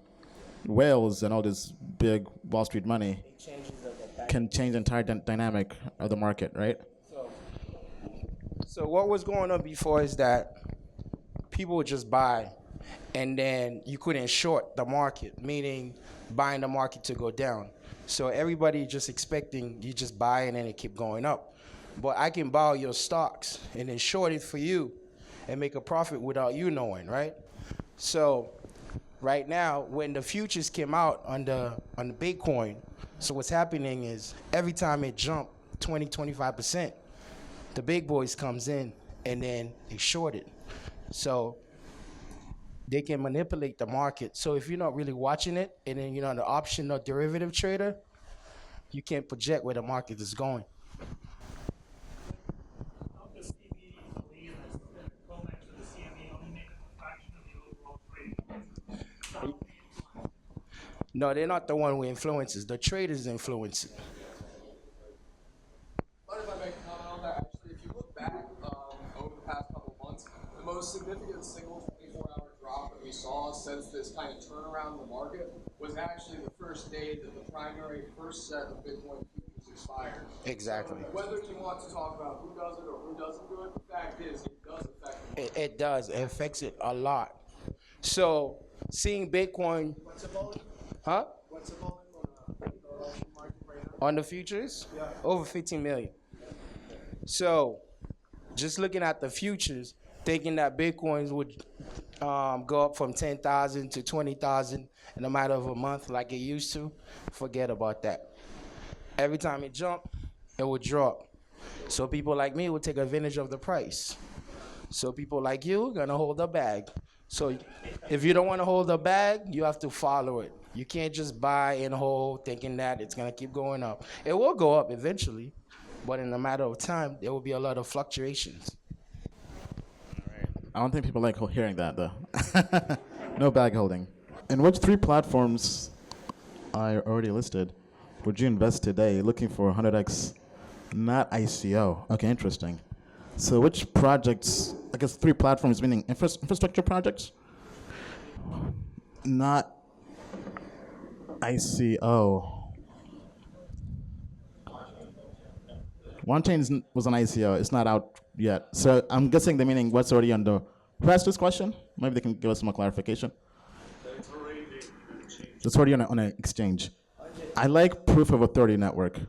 [SPEAKER 1] whales and all this big Wall Street money can change the entire dynamic of the market, right?
[SPEAKER 4] So what was going on before is that people would just buy and then you couldn't short the market, meaning buying the market to go down. So everybody just expecting you just buy it and it keep going up. But I can buy your stocks and then short it for you and make a profit without you knowing, right? So right now, when the futures came out on the Bitcoin, so what's happening is every time it jumped 20-25%, the big boys comes in and then they short it. So they can manipulate the market. So if you're not really watching it, and then you're not an option or derivative trader, you can't project where the market is going. No, they're not the one who influences. The traders influence it.
[SPEAKER 5] But if I make a comment on that, actually, if you look back over the past couple of months, the most significant single 24-hour drop that we saw since this kind of turnaround in the market was actually the first day that the primary first set of Bitcoin futures expired.
[SPEAKER 4] Exactly.
[SPEAKER 5] So whether you want to talk about who does it or who doesn't do it, the fact is it does affect the market.
[SPEAKER 4] It does. It affects it a lot. So seeing Bitcoin.
[SPEAKER 5] What's the volume?
[SPEAKER 4] Huh?
[SPEAKER 5] What's the volume on the option market right now?
[SPEAKER 4] On the futures?
[SPEAKER 5] Yeah.
[SPEAKER 4] Over 15 million. So just looking at the futures, thinking that Bitcoins would go up from 10,000 to 20,000 in a matter of a month like it used to, forget about that. Every time it jumped, it would drop. So people like me would take advantage of the price. So people like you are gonna hold the bag. So if you don't want to hold the bag, you have to follow it. You can't just buy and hold thinking that it's gonna keep going up. It will go up eventually, but in a matter of time, there will be a lot of fluctuations.
[SPEAKER 1] I don't think people like hearing that, though. No bag holding. In which 3 platforms I already listed would you invest today looking for 100x, not ICO? Okay, interesting. So which projects, I guess 3 platforms, meaning infrastructure projects? Not ICO. OneChain was an ICO. It's not out yet. So I'm guessing the meaning what's already on the... Who asked this question? Maybe they can give us more clarification. It's already on an exchange. I like proof of authority network,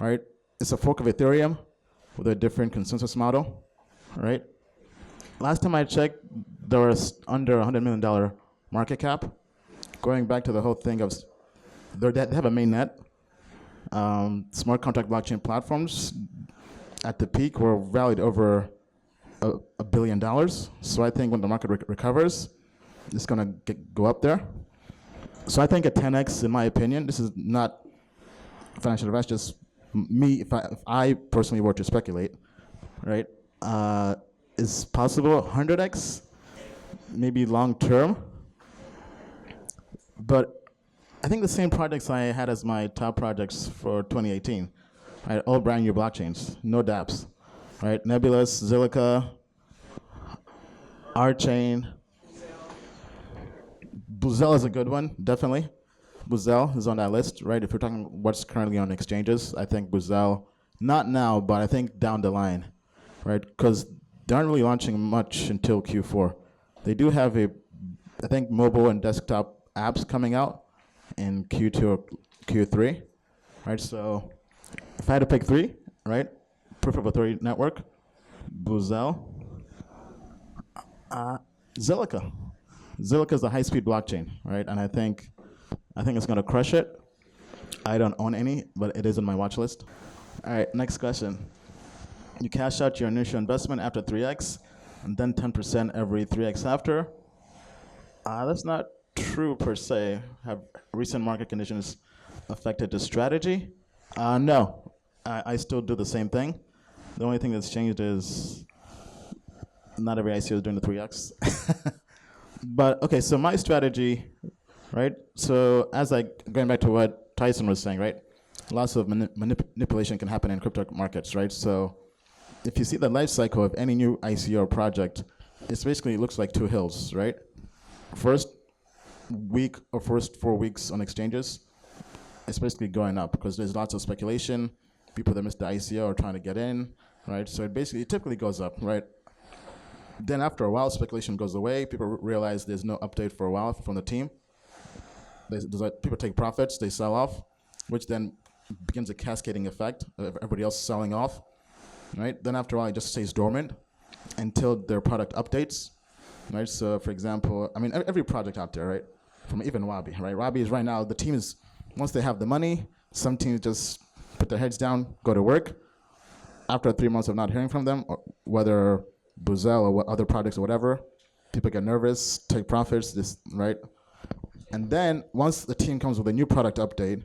[SPEAKER 1] right? It's a fork of Ethereum with a different consensus model, right? Last time I checked, there was under $100 million market cap. Going back to the whole thing of, they have a mainnet. Smart contract blockchain platforms at the peak were valued over $1 billion. So I think when the market recovers, it's gonna go up there. So I think a 10x, in my opinion, this is not financial advice, just me, if I personally were to speculate, right, is possible 100x, maybe long term. But I think the same projects I had as my top projects for 2018, right, all brand new blockchains, no dApps, right, Nebulous, Zilliqa, Archain. Buzel is a good one, definitely. Buzel is on that list, right? If we're talking what's currently on exchanges, I think Buzel, not now, but I think down the line, right? Because they aren't really launching much until Q4. They do have I think, mobile and desktop apps coming out in Q2 or Q3, right? So if I had to pick 3, right? Proof of Authority Network, Buzel, Zilliqa. Zilliqa is a high-speed blockchain, right? And I think it's going to crush it. I don't own any, but it is on my watch list. All right, next question. You cash out your initial investment after 3x, and then 10% every 3x after. That's not true per se. Have recent market conditions affected the strategy? No, I still do the same thing. The only thing that's changed is not every ICO is doing the 3x. But okay, so my strategy, right? So going back to what Tyson was saying, right? Lots of manipulation can happen in crypto markets, right? So if you see the life cycle of any new ICO project, it basically looks like 2 hills, right? First week or first 4 weeks on exchanges, it's basically going up because there's lots of speculation. People that missed the ICO are trying to get in, right? So it typically goes up, right? Then after a while, speculation goes away. People realize there's no update for a while from the team. People take profits, they sell off, which then begins a cascading effect of everybody else selling off, right? Then after a while, it just stays dormant until their product updates, right? So for example, I mean, every project out there, right? From even Wabi, right? Wabi is right now, the team is, once they have the money, some teams just put their heads down, go to work. After 3 months of not hearing from them, or whether Buzel or what other projects or whatever, people get nervous, take profits, right? And then once the team comes with a new product update,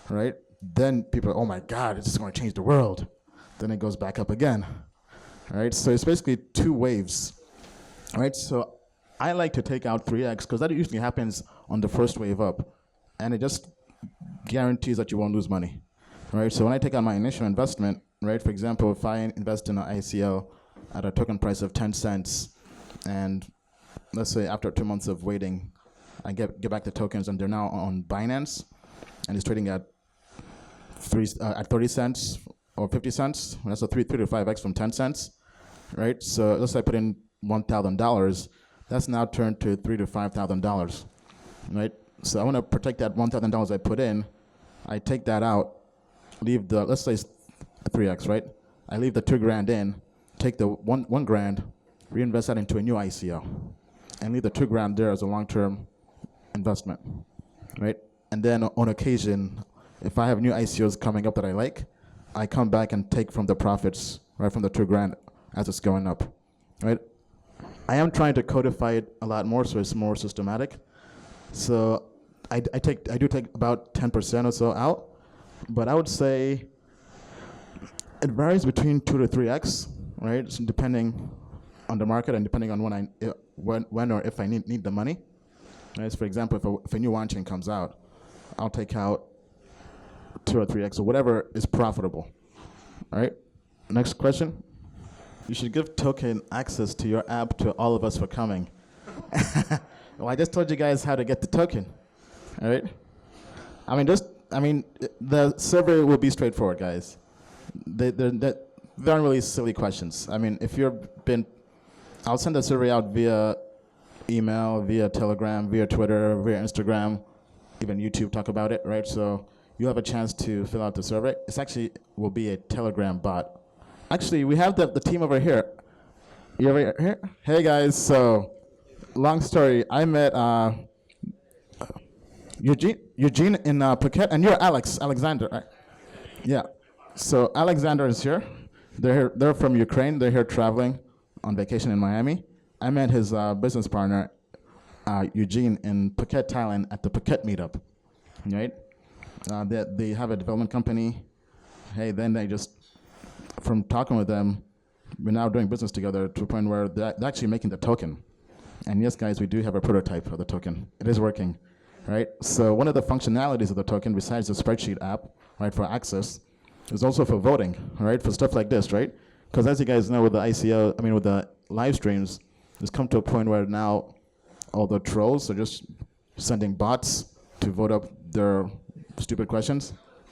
[SPEAKER 1] right? Then people, oh my God, it's just going to change the world. Then it goes back up again, right? So it's basically 2 waves, right? So I like to take out 3x because that usually happens on the first wave up, and it just guarantees that you won't lose money, right? So when I take out my initial investment, right? For example, if I invest in an ICO at a token price of 10 cents, and let's say after 2 months of waiting, I get back the tokens, and they're now on Binance, and it's trading at 30 cents or 50 cents. That's a 3 to 5x from 10 cents, right? So let's say I put in $1,000, that's now turned to $3,000 to $5,000, right? So I want to protect that $1,000 I put in. I take that out, leave the, let's say it's 3x, right? I leave the $2,000 in, take the one grand, reinvest that into a new ICO, and leave the $2,000 there as a long-term investment, right? And then on occasion, if I have new ICOs coming up that I like, I come back and take from the profits, right, from the $2,000 as it's going up, right? I am trying to codify it a lot more so it's more systematic. So I do take about 10% or so out, but I would say it varies between 2 to 3x, right? So depending on the market and depending on when or if I need the money. Right? So for example, if a new on-chain comes out, I'll take out 2 or 3x or whatever is profitable. All right. Next question. You should give token access to your app to all of us for coming. Well, I just told you guys how to get the token. All right. The survey will be straightforward, guys. They aren't really silly questions. I mean, I'll send the survey out via email, via Telegram, via Twitter, via Instagram, even YouTube talk about it, right? So you have a chance to fill out the survey. It's actually will be a Telegram bot. Actually, we have the team over here. You over here? Hey guys, so long story. I met Eugene in Phuket, and you're Alexander, right? Yeah. So Alexander is here. They're from Ukraine. They're here traveling on vacation in Miami. I met his business partner, Eugene, in Phuket, Thailand, at the Phuket meetup, right? They have a development company. Hey, then they just, from talking with them, we're now doing business together to a point where they're actually making the token. And yes, guys, we do have a prototype of the token. It is working, right? So one of the functionalities of the token, besides the spreadsheet app, right, for access, is also for voting, right, for stuff like this, right? Because as you guys know, with the live streams, it's come to a point where now all the trolls are just sending bots to vote up their stupid questions,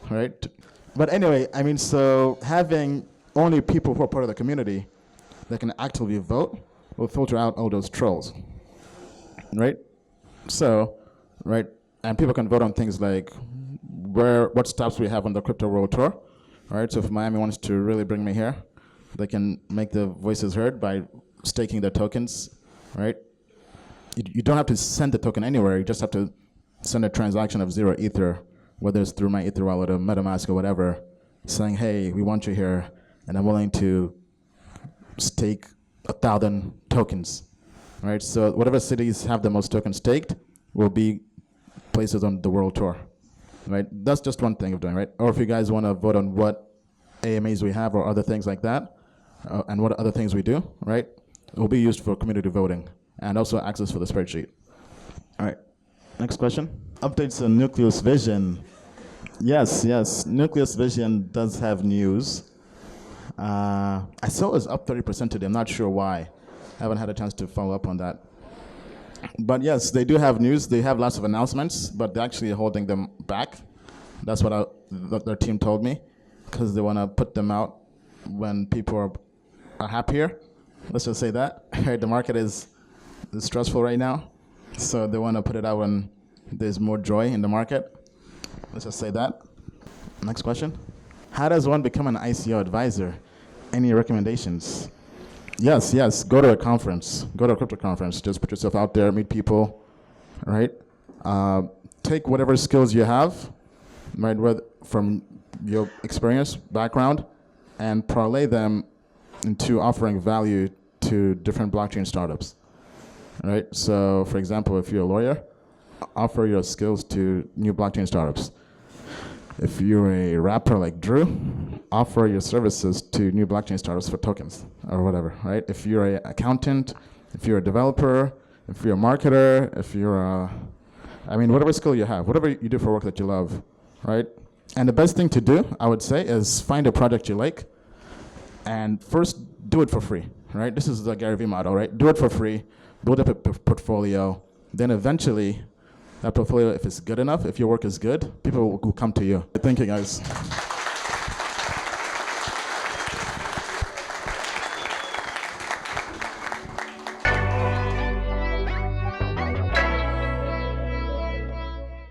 [SPEAKER 1] right? But anyway, so having only people who are part of the community that can actively vote will filter out all those trolls, right? So, right, and people can vote on things like what stops we have on the Crypto World Tour, right? So if Miami wants to really bring me here, they can make the voices heard by staking their tokens, right? You don't have to send the token anywhere. You just have to send a transaction of 0 Ether, whether it's through my Ether wallet or MetaMask or whatever, saying, hey, we want you here, and I'm willing to stake 1,000 tokens, right? So whatever cities have the most tokens staked will be places on the world tour, right? That's just one thing of doing, right? Or if you guys want to vote on what AMAs we have or other things like that, and what other things we do, right? It will be used for community voting and also access for the spreadsheet. All right, next question. Updates on Nucleus Vision. Yes, Nucleus Vision does have news. I saw it was up 30% today. I'm not sure why. I haven't had a chance to follow up on that. But yes, they do have news. They have lots of announcements, but they're actually holding them back. That's what their team told me, because they want to put them out when people are happier, Let's just say that. Right, the market is stressful right now, so they want to put it out when there's more joy in the market. Let's just say that. Next question. How does one become an ICO advisor? Any recommendations? Yes, go to a conference. Go to a crypto conference. Just put yourself out there, meet people, right? Take whatever skills you have, right, from your experience, background, and parlay them into offering value to different blockchain startups, right? So, for example, if you're a lawyer, offer your skills to new blockchain startups. If you're a rapper like Drew, offer your services to new blockchain startups for tokens or whatever, right? If you're an accountant, if you're a developer, if you're a marketer, if you're whatever skill you have, whatever you do for work that you love, right? And the best thing to do, I would say, is find a project you like and first do it for free, right? This is the Gary Vee model, right? Do it for free, build up a portfolio, then eventually that portfolio, if it's good enough, if your work is good, people will come to you. Thank you, guys.